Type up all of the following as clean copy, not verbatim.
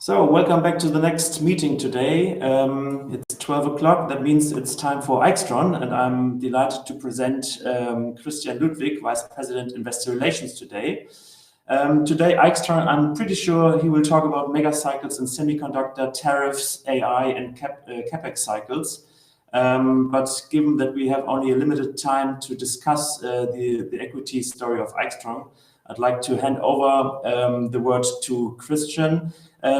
So welcome back to the next meeting today. It's 12 o'clock. That means it's time for Aixtron, and I'm delighted to present Christian Ludwig, Vice President Investor Relations today. Today, Aixtron, I'm pretty sure he will talk about mega cycles in semiconductor, tariffs, AI, and CapEx cycles. But given that we have only a limited time to discuss the equity story of Aixtron, I'd like to hand over the word to Christian.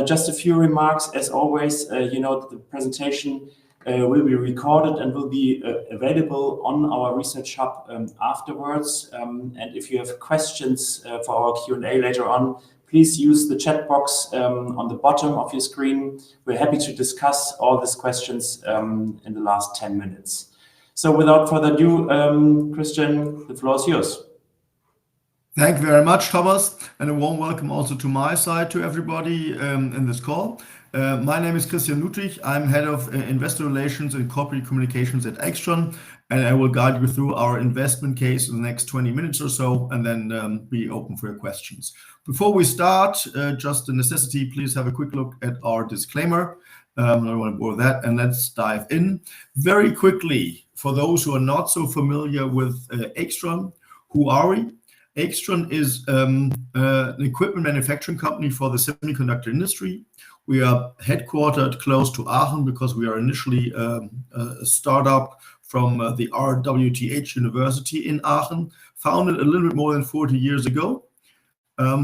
Just a few remarks. As always, the presentation will be recorded and will be available on our research hub afterwards. And if you have questions for our Q&A later on, please use the chat box on the bottom of your screen. We're happy to discuss all these questions in the last 10 minutes. So without further ado, Christian, the floor is yours. Thank you very much, Thomas, and a warm welcome also to my side to everybody in this call. My name is Christian Ludwig. I'm Head of Investor Relations and Corporate Communications at Aixtron, and I will guide you through our investment case in the next 20 minutes or so, and then be open for your questions. Before we start, just a necessity, please have a quick look at our disclaimer. I don't want to bore that, and let's dive in. Very quickly, for those who are not so familiar with Aixtron, who are we? Aixtron is an equipment manufacturing company for the semiconductor industry. We are headquartered close to Aachen because we are initially a startup from the RWTH University in Aachen, founded a little bit more than 40 years ago.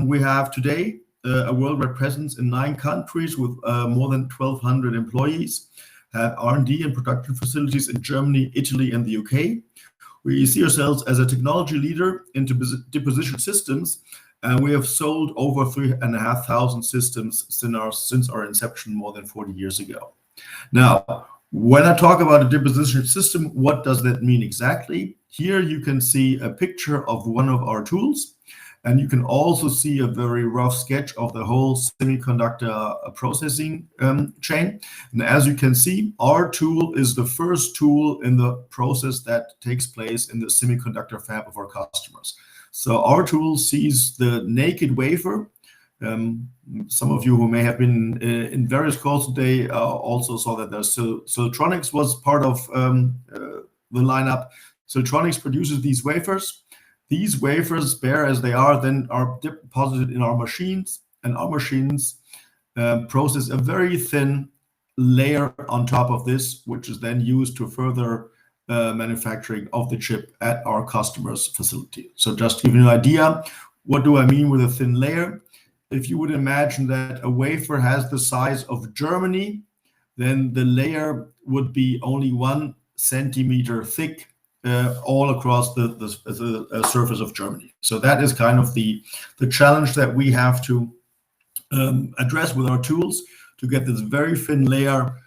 We have today a worldwide presence in 9 countries with more than 1,200 employees, have R&D and production facilities in Germany, Italy, and the UK. We see ourselves as a technology leader in deposition systems, and we have sold over 3,500 systems since our inception more than 40 years ago. Now, when I talk about a deposition system, what does that mean exactly? Here you can see a picture of one of our tools, and you can also see a very rough sketch of the whole semiconductor processing chain. And as you can see, our tool is the first tool in the process that takes place in the semiconductor fab of our customers. So our tool sees the naked wafer. Some of you who may have been in various calls today also saw that there's Siltronics was part of the lineup. Siltronics produces these wafers. These wafers, bare as they are, then are deposited in our machines, and our machines process a very thin layer on top of this, which is then used to further manufacturing of the chip at our customer's facility. So just to give you an idea, what do I mean with a thin layer? If you would imagine that a wafer has the size of Germany, then the layer would be only 1 centimeter thick all across the surface of Germany. So that is kind of the challenge that we have to address with our tools to get this very thin layer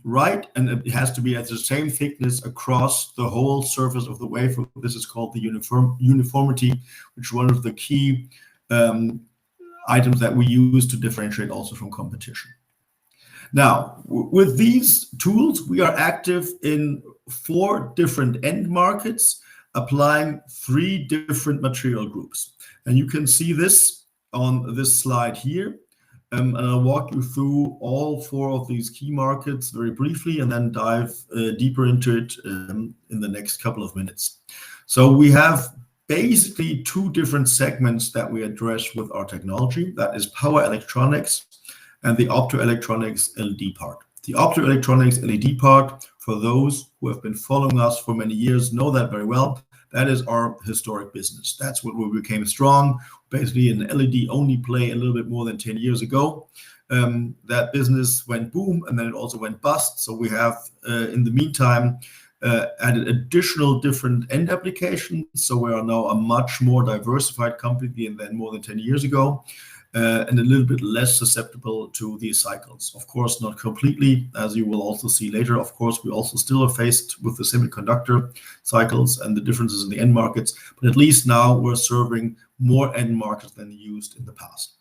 right, and it has to be at the same thickness across the whole surface of the wafer. This is called the uniformity, which is one of the key items that we use to differentiate also from competition. Now, with these tools, we are active in 4 different end markets, applying 3 different material groups. And you can see this on this slide here. And I'll walk you through all 4 of these key markets very briefly and then dive deeper into it in the next couple of minutes. So we have basically 2 different segments that we address with our technology. That is power electronics and the optoelectronics LED part. The optoelectronics LED part, for those who have been following us for many years, know that very well. That is our historic business. That's what we became strong, basically an LED only play a little bit more than 10 years ago. That business went boom, and then it also went bust. So we have, in the meantime, added additional different end applications. So we are now a much more diversified company than more than 10 years ago. And a little bit less susceptible to these cycles. Of course, not completely, as you will also see later. Of course, we also still are faced with the semiconductor cycles and the differences in the end markets, but at least now we're serving more end markets than used in the past.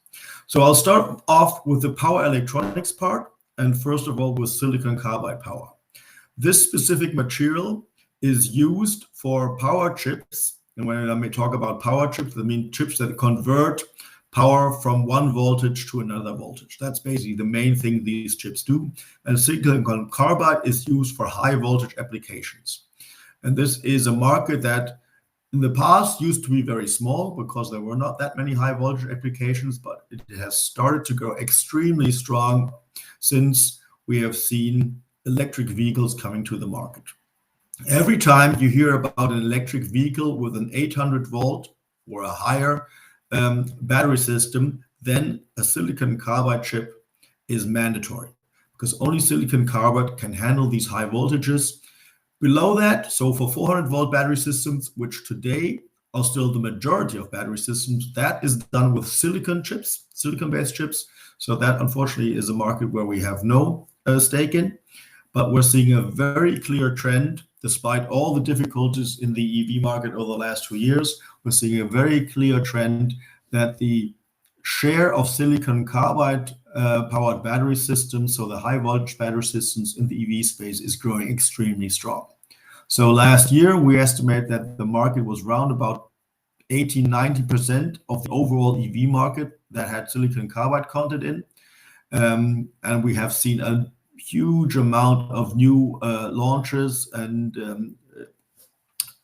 So I'll start off with the power electronics part, and first of all with silicon carbide power. This specific material is used for power chips, and when I may talk about power chips, I mean chips that convert power from one voltage to another voltage. That's basically the main thing these chips do. And silicon carbide is used for high voltage applications. And this is a market that in the past used to be very small because there were not that many high voltage applications, but it has started to grow extremely strong since we have seen electric vehicles coming to the market. Every time you hear about an electric vehicle with an 800 volt or a higher battery system, then a silicon carbide chip is mandatory because only silicon carbide can handle these high voltages. Below that, so for 400 volt battery systems, which today are still the majority of battery systems, that is done with silicon chips, silicon-based chips. So that unfortunately is a market where we have no stake in, but we're seeing a very clear trend. Despite all the difficulties in the EV market over the last 2 years, we're seeing a very clear trend that the share of silicon carbide powered battery systems, so the high voltage battery systems in the EV space, is growing extremely strong. So last year, we estimate that the market was round about 80-90% of the overall EV market that had silicon carbide content in. And we have seen a huge amount of new launches and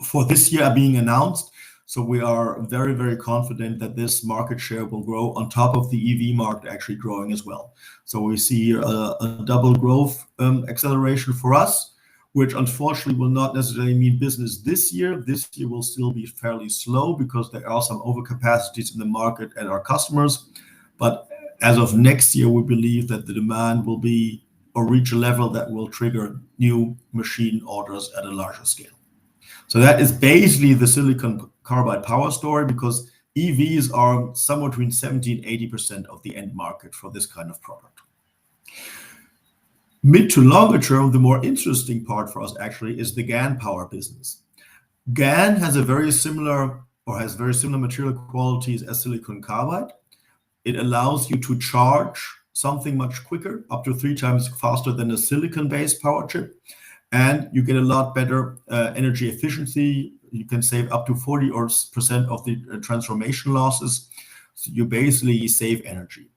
for this year being announced. So we are very, very confident that this market share will grow on top of the EV market actually growing as well. So we see a double growth acceleration for us, which unfortunately will not necessarily mean business this year. This year will still be fairly slow because there are some overcapacities in the market at our customers. But as of next year, we believe that the demand will be or reach a level that will trigger new machine orders at a larger scale. So that is basically the silicon carbide power story, because EVs are somewhere between 70 and 80% of the end market for this kind of product. Mid to longer term, the more interesting part for us actually is the GaN power business. GaN has a very similar material qualities as silicon carbide. It allows you to charge something much quicker, up to 3 times faster than a silicon-based power chip. And you get a lot better energy efficiency. You can save up to 40% of the transformation losses. So you basically save energy.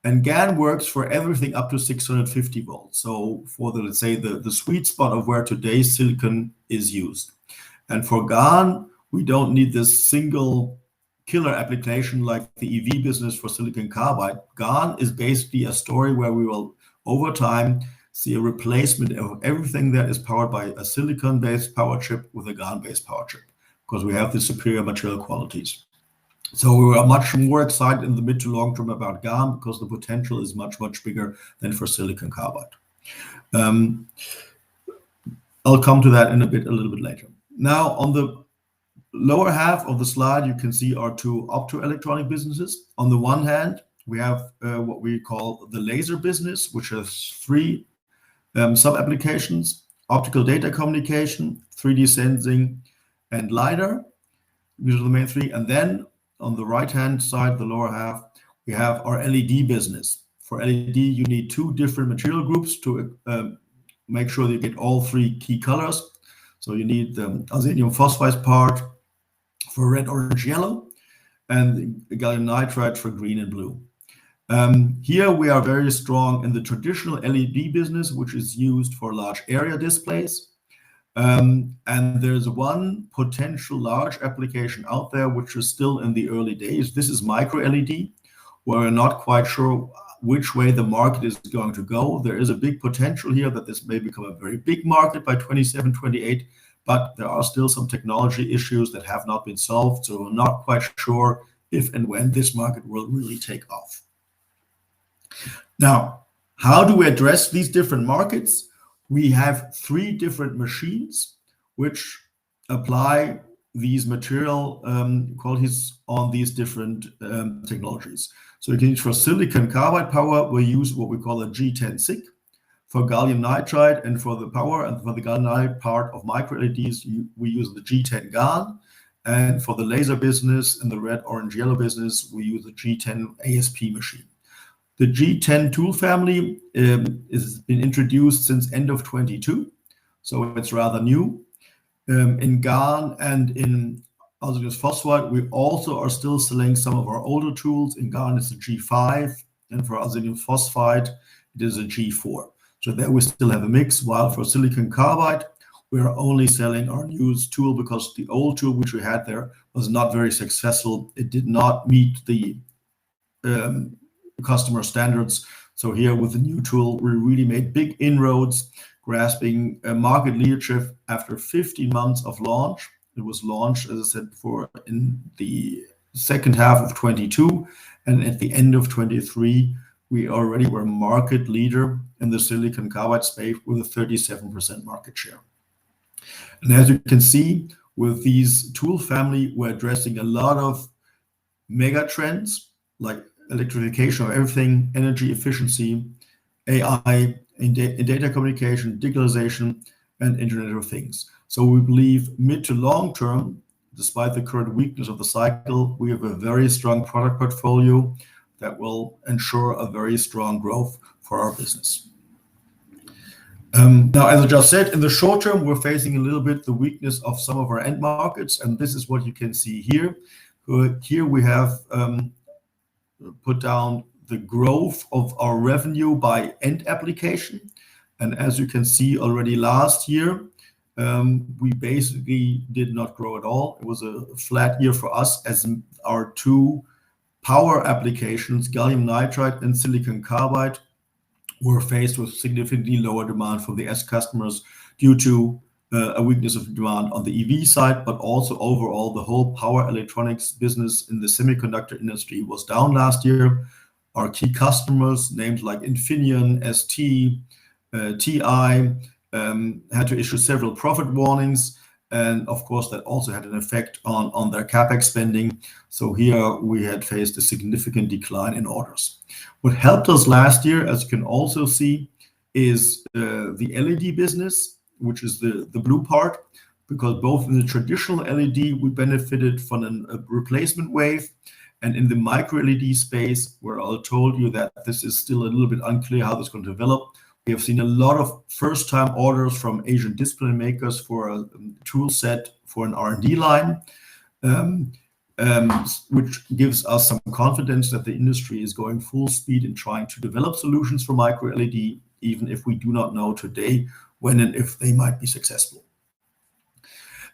And GaN works for everything up to 650 volts. So for the, let's say, the sweet spot of where today's silicon is used. And for GaN, we don't need this single killer application like the EV business for silicon carbide. GaN is basically a story where we will, over time, see a replacement of everything that is powered by a silicon-based power chip with a GaN-based power chip, because we have the superior material qualities. So we are much more excited in the mid to long term about GaN because the potential is much, much bigger than for silicon carbide. I'll come to that in a little bit later. Now, on the lower half of the slide, you can see our 2 optoelectronic businesses. On the one hand, we have what we call the laser business, which has 3 sub-applications: optical data communication, 3D sensing, and LiDAR. These are the main 3. And then on the right-hand side, the lower half, we have our LED business. For LED, you need 2 different material groups to make sure that you get all 3 key colors. So you need the aluminum phosphide part for red, orange, yellow, and the gallium nitride for green and blue. Here we are very strong in the traditional LED business, which is used for large area displays. And there's one potential large application out there, which is still in the early days. This is micro LED, where we're not quite sure which way the market is going to go. There is a big potential here that this may become a very big market by 27, 28, but there are still some technology issues that have not been solved. So we're not quite sure if and when this market will really take off. Now, how do we address these different markets? We have 3 different machines which apply these material qualities on these different technologies. So you can use for silicon carbide power, we use what we call a G10 SiC. For gallium nitride and for the power and for the gallium nitride part of micro LEDs, we use the G10 GaN. And for the laser business and the red, orange, yellow business, we use the G10 ASP machine. The G10 tool family has been introduced since end of 22, so it's rather new. In GaN and in arsenide phosphide, we also are still selling some of our older tools. In GaN, it's a G5, and for arsenide phosphide, it is a G4. So there we still have a mix, while for silicon carbide, we are only selling our newest tool because the old tool which we had there was not very successful. It did not meet the customer standards. So here with the new tool, we really made big inroads, grasping a market leadership after 15 months of launch. It was launched, as I said before, in the second half of 22, and at the end of 23, we already were market leader in the silicon carbide space with a 37% market share. And as you can see, with these tool family, we're addressing a lot of mega trends like electrification of everything, energy efficiency, AI, in data communication, digitalization, and Internet of Things. So we believe mid to long term, despite the current weakness of the cycle, we have a very strong product portfolio that will ensure a very strong growth for our business. Now, as I just said, in the short term, we're facing a little bit the weakness of some of our end markets, and this is what you can see here. Here we have put down the growth of our revenue by end application. And as you can see already last year, we basically did not grow at all. It was a flat year for us as our two power applications, gallium nitride and silicon carbide, were faced with significantly lower demand from the S customers due to a weakness of demand on the EV side, but also overall the whole power electronics business in the semiconductor industry was down last year. Our key customers, names like Infineon, ST, TI, had to issue several profit warnings. And of course, that also had an effect on their CapEx spending. So here we had faced a significant decline in orders. What helped us last year, as you can also see, is the LED business, which is the blue part, because both in the traditional LED, we benefited from a replacement wave, and in the micro LED space, where I told you that this is still a little bit unclear how this is going to develop, we have seen a lot of first-time orders from Asian display makers for a tool set for an R&D line, which gives us some confidence that the industry is going full speed in trying to develop solutions for micro LED, even if we do not know today when and if they might be successful.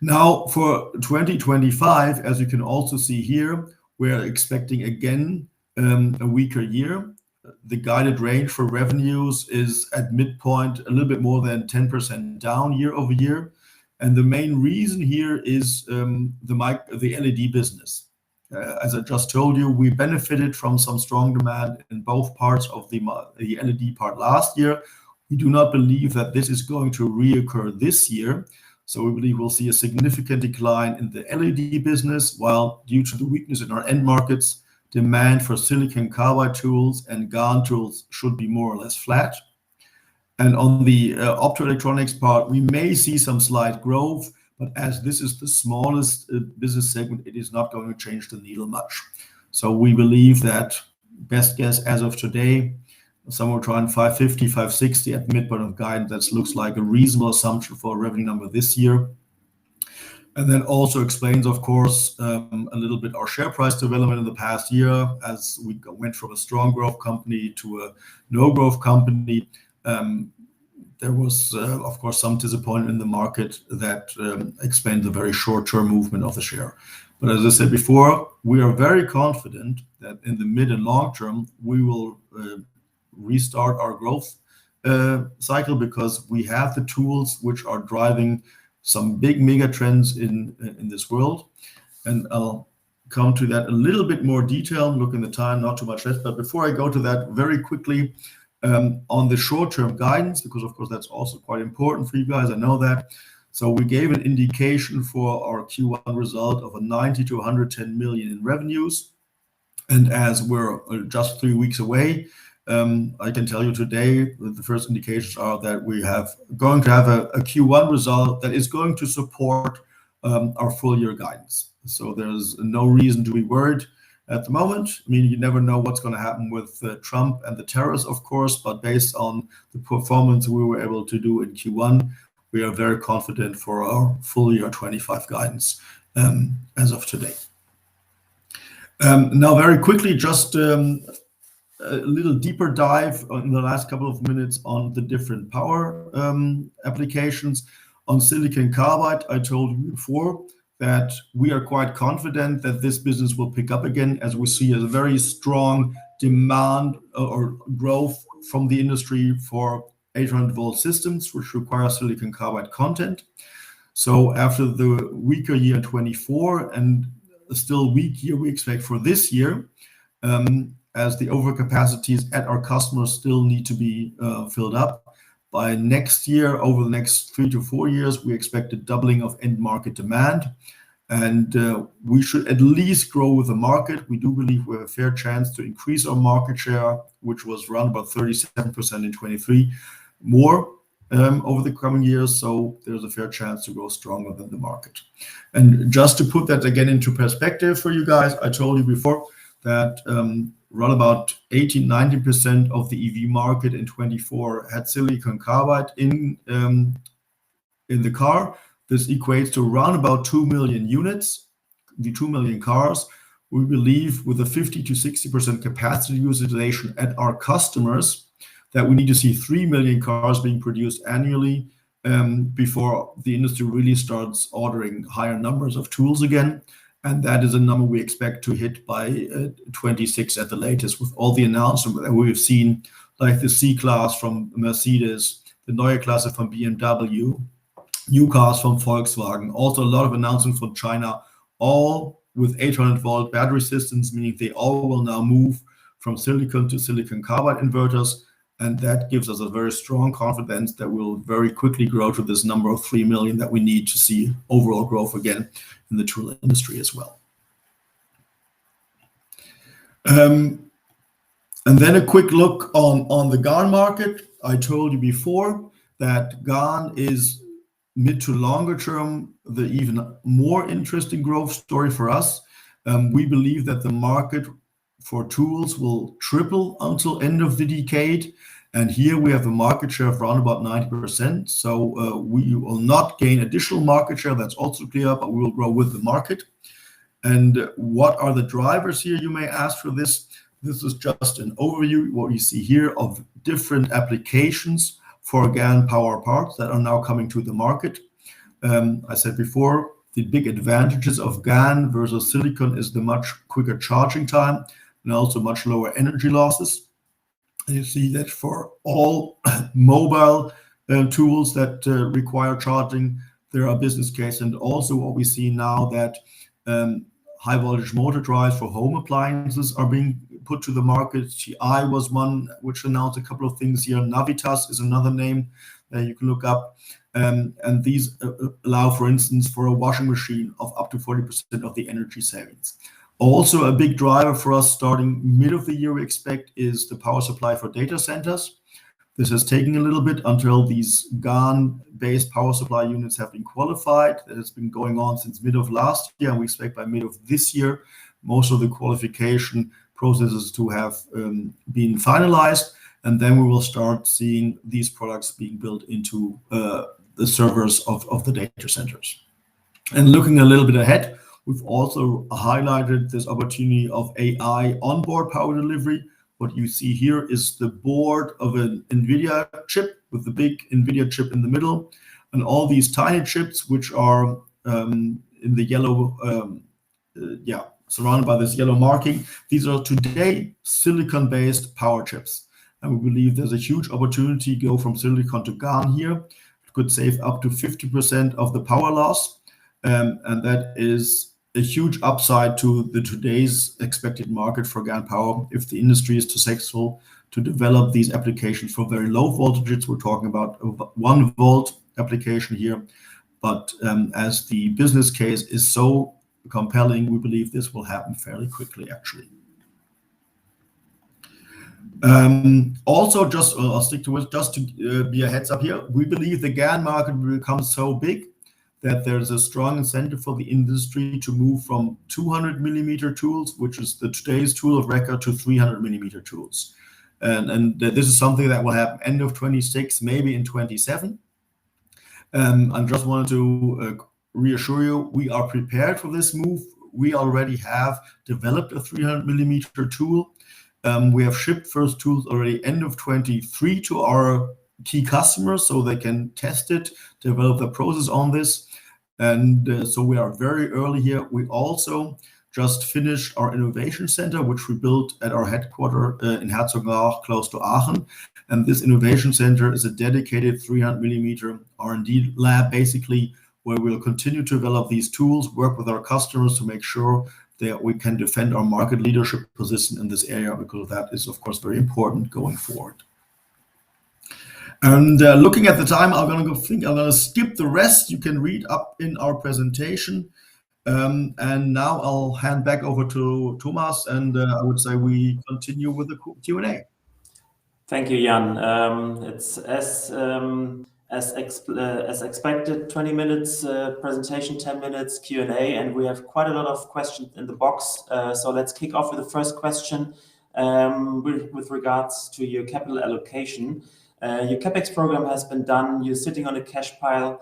Now, for 2025, as you can also see here, we're expecting again a weaker year. The guided range for revenues is at midpoint a little bit more than 10% down year over year. And the main reason here is the LED business. As I just told you, we benefited from some strong demand in both parts of the LED part last year. We do not believe that this is going to reoccur this year. So we believe we'll see a significant decline in the LED business, while due to the weakness in our end markets, demand for silicon carbide tools and GaN tools should be more or less flat. And on the optoelectronics part, we may see some slight growth, but as this is the smallest business segment, it is not going to change the needle much. So we believe that best guess as of today, somewhere around 550, 560 at midpoint of guidance, that looks like a reasonable assumption for a revenue number this year. And then also explains, of course, a little bit our share price development in the past year as we went from a strong growth company to a no growth company. There was, of course, some disappointment in the market that explained the very short-term movement of the share. But as I said before, we are very confident that in the mid and long term, we will restart our growth cycle because we have the tools which are driving some big mega trends in this world. And I'll come to that a little bit more detail, look in the time, not too much left. But before I go to that, very quickly on the short-term guidance, because of course that's also quite important for you guys, I know that. So we gave an indication for our Q1 result of a 90 to 110 million in revenues. And as we're just 3 weeks away, I can tell you today that the first indications are that we going to have a Q1 result that is going to support our full year guidance. So there's no reason to be worried at the moment. I mean, you never know what's going to happen with Trump and the tariffs, of course, but based on the performance we were able to do in Q1, we are very confident for our full year 25 guidance. as of today. Now, very quickly, just a little deeper dive in the last couple of minutes on the different power applications. On silicon carbide, I told you before that we are quite confident that this business will pick up again, as we see a very strong demand or growth from the industry for 800-volt systems, which require silicon carbide content. So after the weaker year 24 and a still weak year we expect for this year, as the overcapacities at our customers still need to be filled up. By next year, over the next 3 to 4 years, we expect a doubling of end market demand. And we should at least grow with the market. We do believe we have a fair chance to increase our market share, which was around about 37% in 23, more over the coming years. So there's a fair chance to grow stronger than the market. And just to put that again into perspective for you guys, I told you before that around about 80-90% of the EV market in 24 had silicon carbide in the car. This equates to around about 2 million units, the 2 million cars. We believe with a 50 to 60% capacity utilization at our customers that we need to see 3 million cars being produced annually before the industry really starts ordering higher numbers of tools again. And that is a number we expect to hit by 26 at the latest, with all the announcements that we've seen, like the C-Class from Mercedes, the Neue Klasse from BMW, new cars from Volkswagen, also a lot of announcements from China, all with 800-volt battery systems, meaning they all will now move from silicon to silicon carbide inverters. And that gives us a very strong confidence that we'll very quickly grow to this number of 3 million that we need to see overall growth again in the tool industry as well. And then a quick look on the GaN market. I told you before that GaN is mid to longer term the even more interesting growth story for us. We believe that the market for tools will triple until end of the decade. And here we have a market share of around about 90%. So we will not gain additional market share. That's also clear, but we will grow with the market. And what are the drivers here, you may ask for this? This is just an overview, what you see here, of different applications for GaN power parts that are now coming to the market. I said before, the big advantages of GaN versus silicon is the much quicker charging time and also much lower energy losses. And you see that for all mobile tools that require charging, there are business cases. And also what we see now that high voltage motor drives for home appliances are being put to the market. TI was one which announced a couple of things here. Navitas is another name that you can look up. And these allow, for instance, for a washing machine of up to 40% of the energy savings. Also, a big driver for us starting mid of the year, we expect, is the power supply for data centers. This has taken a little bit until these GaN-based power supply units have been qualified. That has been going on since mid of last year, and we expect by mid of this year, most of the qualification processes to have been finalized, and then we will start seeing these products being built into the servers of the data centers. And looking a little bit ahead, we've also highlighted this opportunity of AI onboard power delivery. What you see here is the board of an NVIDIA chip with the big NVIDIA chip in the middle, and all these tiny chips which are in the yellow, surrounded by this yellow marking. These are today silicon-based power chips. And we believe there's a huge opportunity to go from silicon to GaN here. It could save up to 50% of the power loss. And that is a huge upside to today's expected market for GaN power if the industry is successful to develop these applications for very low voltages. We're talking about a 1 volt application here. But as the business case is so compelling, we believe this will happen fairly quickly, actually. Also, I'll stick to it, just to be a heads up here, we believe the GaN market will become so big that there's a strong incentive for the industry to move from 200 millimeter tools, which is today's tool of record, to 300 millimeter tools. And this is something that will happen end of 26, maybe in 27. I just wanted to reassure you, we are prepared for this move. We already have developed a 300 millimeter tool. We have shipped first tools already end of 23 to our key customers so they can test it, develop the process on this. And so we are very early here. We also just finished our innovation center, which we built at our headquarters in Herzogenaurach, close to Aachen. And this innovation center is a dedicated 300 millimeter R&D lab, basically, where we'll continue to develop these tools, work with our customers to make sure that we can defend our market leadership position in this area, because that is, of course, very important going forward. And looking at the time, I'm going to skip the rest. You can read up in our presentation. And now I'll hand back over to Thomas, and I would say we continue with the Q&A. Thank you, Jan. It's as expected, 20 minutes presentation, 10 minutes Q&A, and we have quite a lot of questions in the box. So let's kick off with the first question with regards to your capital allocation. Your CapEx program has been done. You're sitting on a cash pile.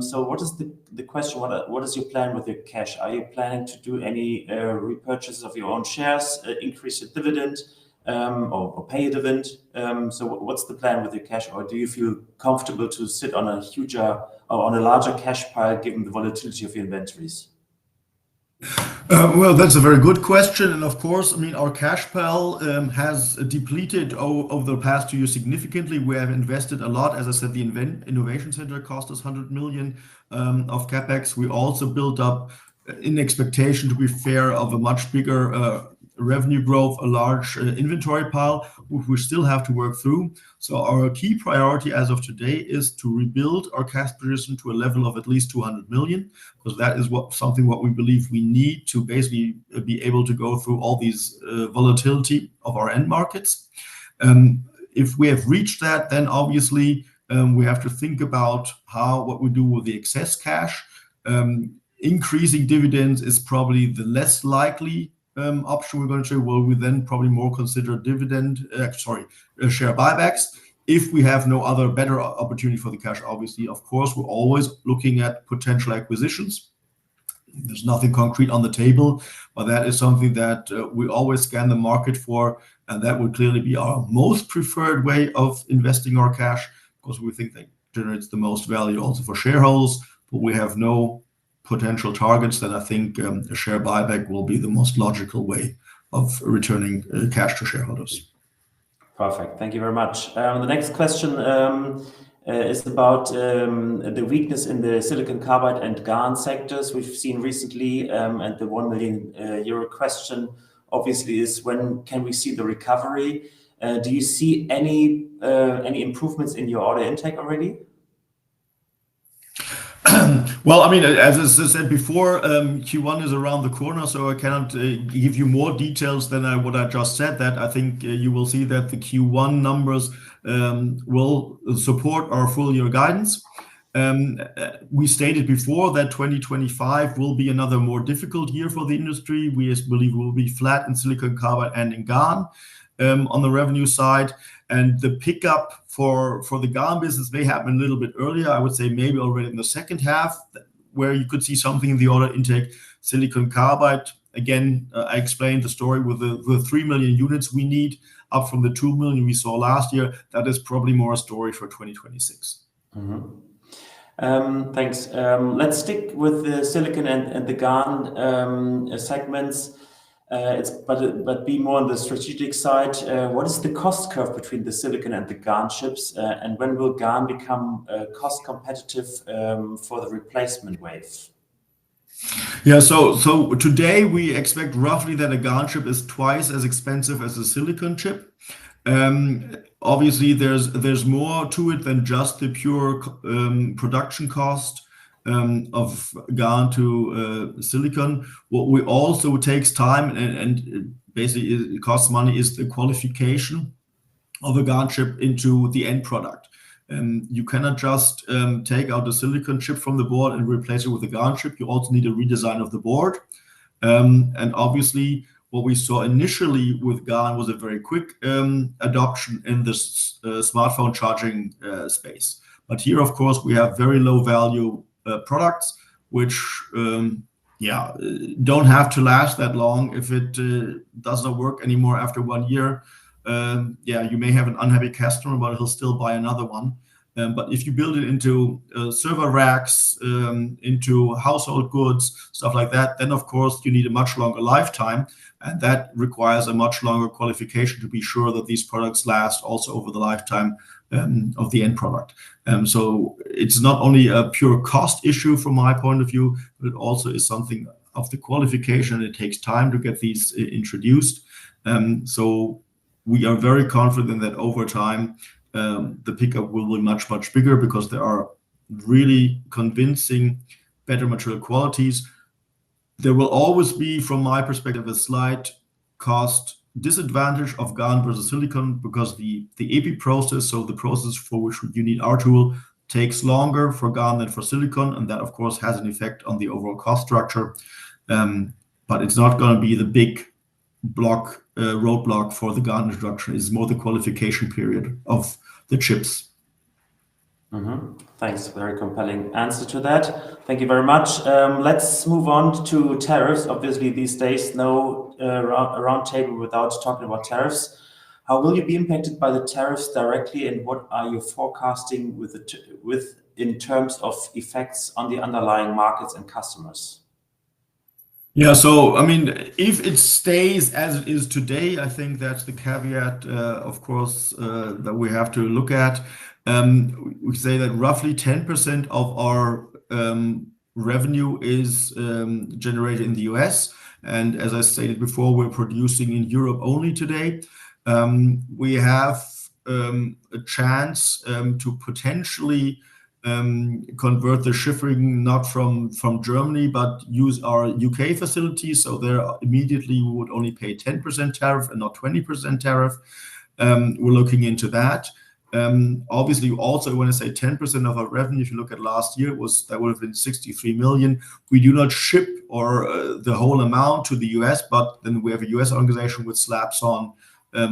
So what is the question? What is your plan with your cash? Are you planning to do any repurchases of your own shares, increase your dividend, or pay a dividend? So what's the plan with your cash? Or do you feel comfortable to sit on a larger cash pile given the volatility of your inventories? Well, that's a very good question. And of course, I mean, our cash pile has depleted over the past 2 years significantly. We have invested a lot. As I said, the innovation center cost us 100 million of CapEx. We also built up, in expectation, to be fair, of a much bigger revenue growth, a large inventory pile, which we still have to work through. So our key priority as of today is to rebuild our cash position to a level of at least 200 million, because that is something we believe we need to basically be able to go through all these volatility of our end markets. If we have reached that, then obviously we have to think about what we do with the excess cash. Increasing dividends is probably the less likely option we're going to show. Will we then probably more consider share buybacks if we have no other better opportunity for the cash? Obviously, of course, we're always looking at potential acquisitions. There's nothing concrete on the table, but that is something that we always scan the market for, and that would clearly be our most preferred way of investing our cash, because we think that generates the most value also for shareholders. But we have no potential targets, then I think a share buyback will be the most logical way of returning cash to shareholders. Perfect. Thank you very much. The next question is about the weakness in the silicon carbide and GaN sectors we've seen recently. And the 1 million euro question obviously is, when can we see the recovery? Do you see any improvements in your order intake already? Well, I mean, as I said before, Q1 is around the corner, so I cannot give you more details than what I just said. That I think you will see that the Q1 numbers will support our full year guidance. We stated before that 2025 will be another more difficult year for the industry. We believe we'll be flat in silicon carbide and in GaN on the revenue side. And the pickup for the GaN business may happen a little bit earlier. I would say maybe already in the second half, where you could see something in the order intake. Silicon carbide, again, I explained the story with the 3 million units we need, up from the 2 million we saw last year. That is probably more a story for 2026. Mm-hmm. Thanks. Let's stick with the silicon and the GaN segments. But be more on the strategic side. What is the cost curve between the silicon and the GaN chips, and when will GaN become cost competitive for the replacement wave? Yeah, so today we expect roughly that a GaN chip is twice as expensive as a silicon chip. Obviously, there's more to it than just the pure production cost of GaN to silicon. What we also takes time and basically it costs money is the qualification of a GaN chip into the end product. You cannot just take out the silicon chip from the board and replace it with a GaN chip. You also need a redesign of the board. And obviously, what we saw initially with GaN was a very quick adoption in this smartphone charging space. But here, of course, we have very low value products which don't have to last that long. If it does not work anymore after 1 year, you may have an unhappy customer, but he'll still buy another one. But if you build it into server racks, into household goods, stuff like that, then of course you need a much longer lifetime, and that requires a much longer qualification to be sure that these products last also over the lifetime of the end product. So it's not only a pure cost issue from my point of view, but it also is something of the qualification. It takes time to get these introduced. So we are very confident that over time, the pickup will be much, much bigger because there are really convincing better material qualities. There will always be, from my perspective, a slight cost disadvantage of GaN versus silicon because the epi process, so the process for which you need our tool, takes longer for GaN than for silicon, and that of course has an effect on the overall cost structure. But it's not going to be the big roadblock for the GaN introduction. It's more the qualification period of the chips. Thanks. Very compelling answer to that. Thank you very much. Let's move on to tariffs. Obviously, these days, no round table without talking about tariffs. How will you be impacted by the tariffs directly, and what are you forecasting in terms of effects on the underlying markets and customers? Yeah, so I mean, if it stays as it is today, I think that's the caveat, of course, that we have to look at. We say that roughly 10% of our revenue is generated in the US. And as I stated before, we're producing in Europe only today. We have a chance to potentially convert the shipping not from Germany, but use our UK facility. So there immediately we would only pay 10% tariff and not 20% tariff. We're looking into that. Obviously, also when I say 10% of our revenue, if you look at last year, that would have been 63 million. We do not ship the whole amount to the US, but then we have a US organization which slaps on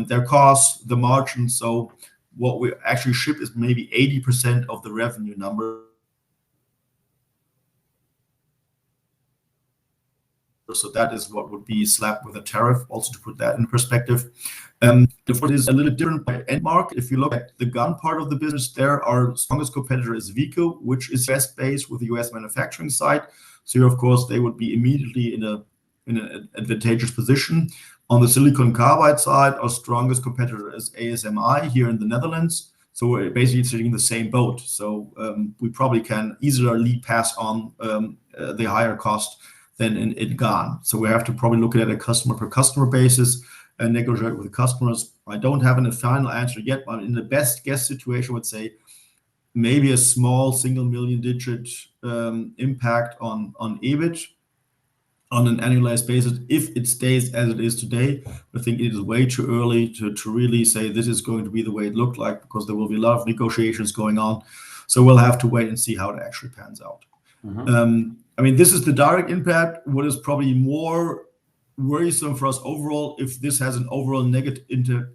their costs, the margin. So what we actually ship is maybe 80% of the revenue number. So that is what would be slapped with a tariff, also to put that in perspective. Therefore, it is a little different by end market. If you look at the GaN part of the business, there our strongest competitor is Veeco, which is US-based with the US manufacturing site. So here, of course, they would be immediately in an advantageous position. On the silicon carbide side, our strongest competitor is ASMI here in the Netherlands. So we're basically sitting in the same boat. So we probably can easily pass on the higher cost than in GaN. So we have to probably look at a customer per customer basis and negotiate with the customers. I don't have a final answer yet, but in the best guess situation, I would say maybe a small single million digit impact on EBIT on an annualized basis if it stays as it is today. I think it is way too early to really say this is going to be the way it looked like, because there will be a lot of negotiations going on. So we'll have to wait and see how it actually pans out. I mean, this is the direct impact. What is probably more worrisome for us overall, if this has an overall negative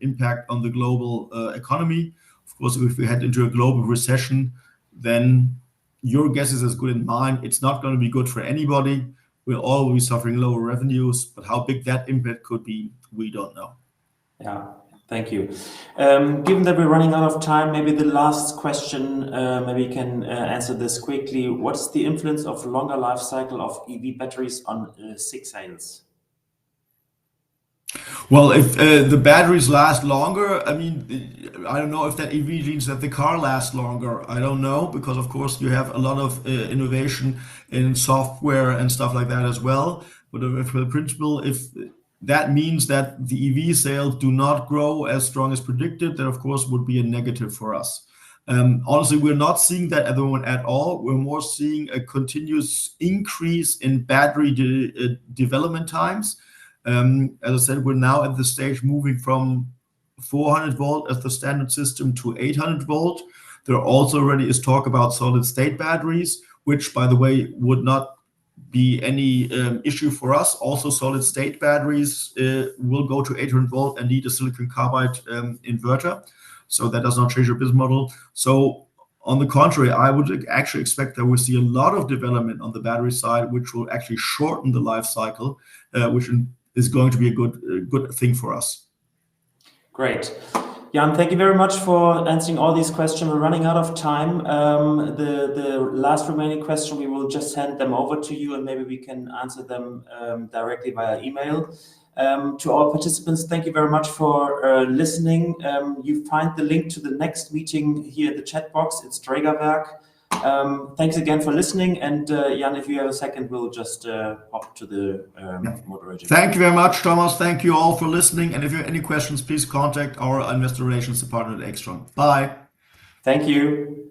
impact on the global economy. Of course, if we head into a global recession, then your guess is as good as mine. It's not going to be good for anybody. We'll all be suffering lower revenues, but how big that impact could be, we don't know. Yeah, thank you. Given that we're running out of time, maybe the last question, maybe you can answer this quickly. What's the influence of longer life cycle of EV batteries on SiC sales? Well, if the batteries last longer, I mean, I don't know if that EV means that the car lasts longer. I don't know, because of course you have a lot of innovation in software and stuff like that as well. But for the principle, if that means that the EV sales do not grow as strong as predicted, that of course would be a negative for us. Honestly, we're not seeing that at the moment at all. We're more seeing a continuous increase in battery development times. As I said, we're now at the stage moving from 400 volt as the standard system to 800 volt. There also already is talk about solid state batteries, which, by the way, would not be any issue for us. Also, solid state batteries will go to 800 volt and need a silicon carbide inverter. So that does not change your business model. So On the contrary, I would actually expect that we'll see a lot of development on the battery side, which will actually shorten the life cycle, which is going to be a good thing for us. Great. Jan, thank you very much for answering all these questions. We're running out of time. The last remaining question, we will just hand them over to you and maybe we can answer them directly via email. To all participants, thank you very much for listening. You find the link to the next meeting here in the chat box. It's Drägerwerk. Thanks again for listening. And Jan, if you have a second, we'll just hop to the moderator. Thank you very much, Thomas. Thank you all for listening. And if you have any questions, please contact our investor relations department at Aixtron. Bye. Thank you.